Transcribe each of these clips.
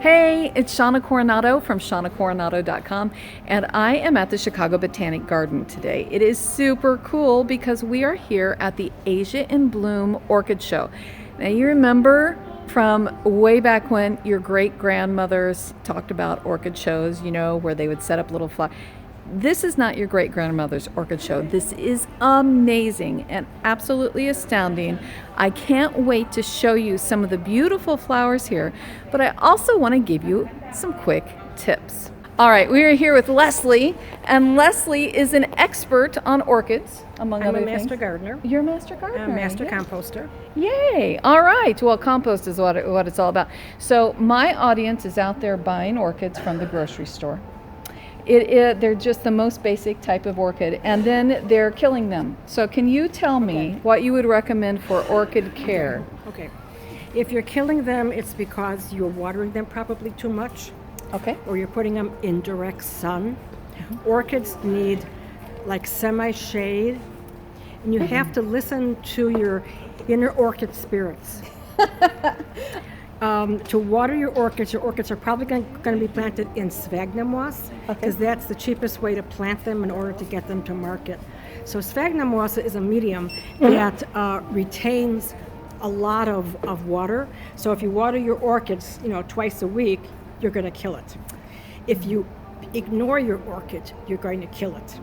Hey, it's Shauna Coronado from shaunacoronado.com, and I am at the Chicago Botanic Garden today. It is super cool because we are here at the Asia in Bloom Orchid Show. Now, you remember from way back when your great-grandmothers talked about orchid shows, you know, where they would set up little flowers. This is not your great-grandmother's orchid show. This is amazing and absolutely astounding. I can't wait to show you some of the beautiful flowers here, but I also want to give you some quick tips. All right, we are here with Leslie, and Leslie is an expert on orchids, among other things. I'm a master gardener. You're a master gardener. I'm a master composter. Yay! All right. Well, compost is what it's all about. So my audience is out there buying orchids from the grocery store. They're just the most basic type of orchid, and then they're killing them. So can you tell me what you would recommend for orchid care? Okay. If you're killing them, it's because you're watering them probably too much. Okay. Or you're putting them in direct sun. Orchids need like semi-shade, and you have to listen to your inner orchid spirits. To water your orchids are probably going to be planted in sphagnum moss, because that's the cheapest way to plant them in order to get them to market. So sphagnum moss is a medium that retains a lot of water. So if you water your orchids, twice a week, you're going to kill it. If you ignore your orchid, you're going to kill it.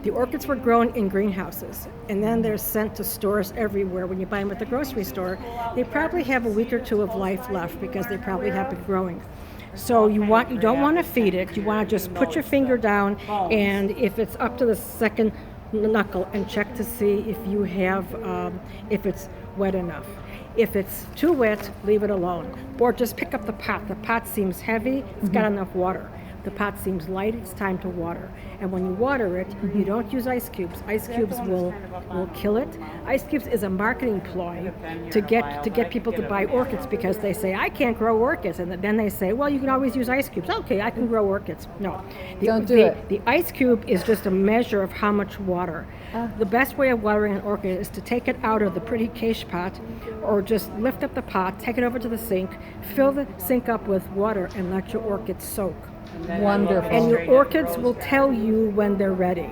The orchids were grown in greenhouses, and then they're sent to stores everywhere. When you buy them at the grocery store, they probably have a week or two of life left because they probably have been growing. So you don't want to feed it. You want to just put your finger down, and if it's up to the second knuckle, and check to see if you have if it's wet enough. If it's too wet, leave it alone, or just pick up the pot. The pot seems heavy. It's got enough water. The pot seems light, it's time to water. And when you water it, you don't use ice cubes. Ice cubes will kill it. Ice cubes is a marketing ploy to get people to buy orchids, because they say, I can't grow orchids. And then they say, well, you can always use ice cubes. Okay, I can grow orchids. No. Don't do it. The ice cube is just a measure of how much water. The best way of watering an orchid is to take it out of the pretty quiche pot, or just lift up the pot, take it over to the sink, fill the sink up with water, and let your orchids soak. Wonderful. And your orchids will tell you when they're ready.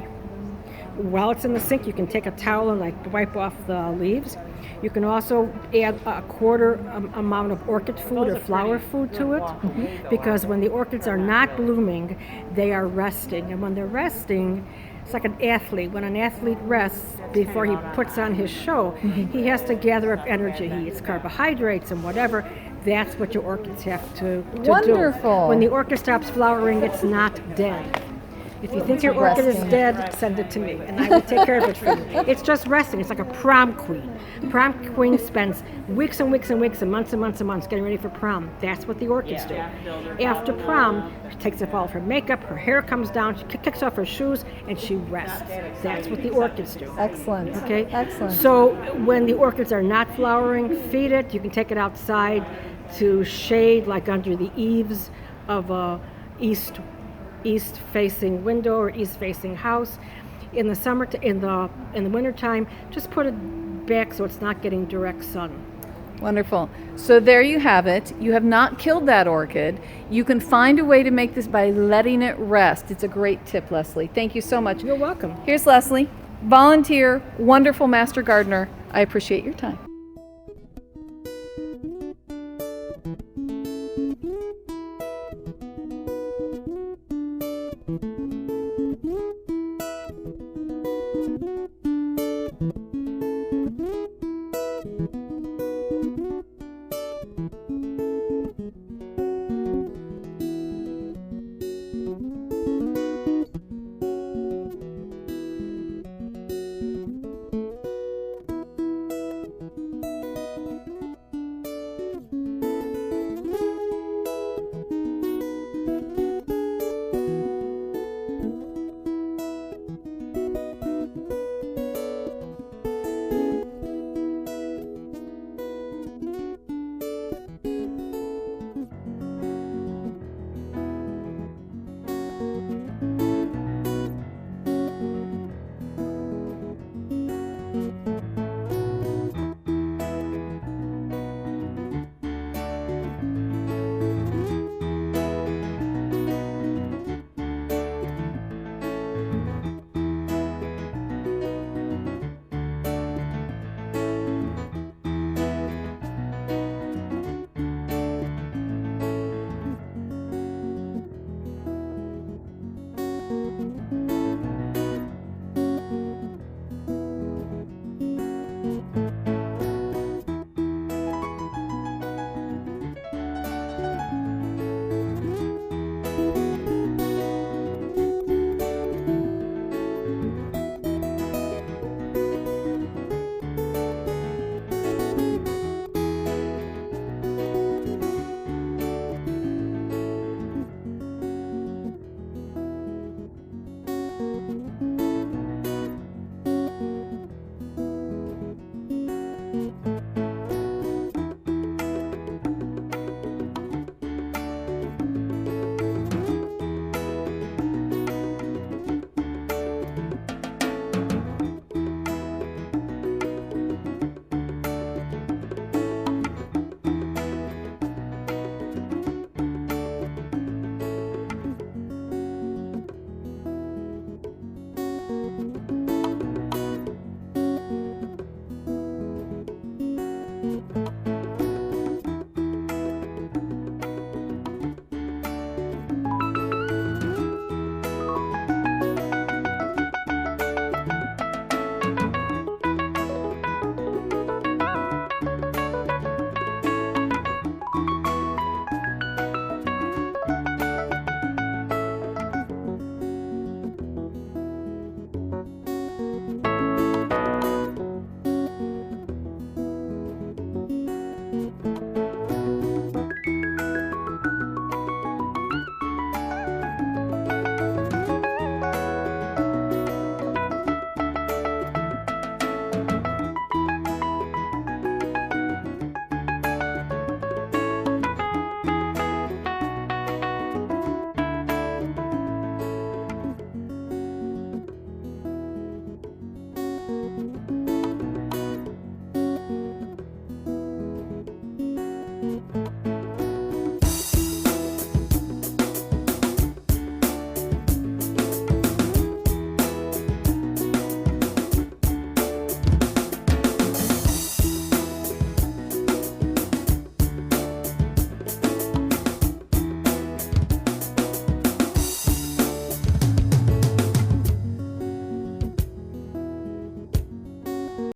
While it's in the sink, you can take a towel and wipe off the leaves. You can also add a quarter amount of orchid food or flower food to it, because when the orchids are not blooming, they are resting. And when they're resting, it's like an athlete. When an athlete rests before he puts on his show, he has to gather up energy. He eats carbohydrates and whatever. That's what your orchids have to Wonderful. do. When the orchid stops flowering, it's not dead. If you think your orchid is dead, send it to me, and I will take care of it for you. It's just resting. It's like a prom queen. Prom queen spends weeks and weeks and weeks and months and months and months getting ready for prom. That's what the orchids do. After prom, she takes off all of her makeup, her hair comes down, she kicks off her shoes, and she rests. That's what the orchids do. Excellent. Okay? Excellent. So when the orchids are not flowering, feed it. You can take it outside to shade, like under the eaves of a east-facing window or east-facing house. In the wintertime, just put it back so it's not getting direct sun. Wonderful. So there you have it. You have not killed that orchid. You can find a way to make this by letting it rest. It's a great tip, Leslie. Thank you so much. You're welcome. Here's Leslie, volunteer, wonderful master gardener. I appreciate your time.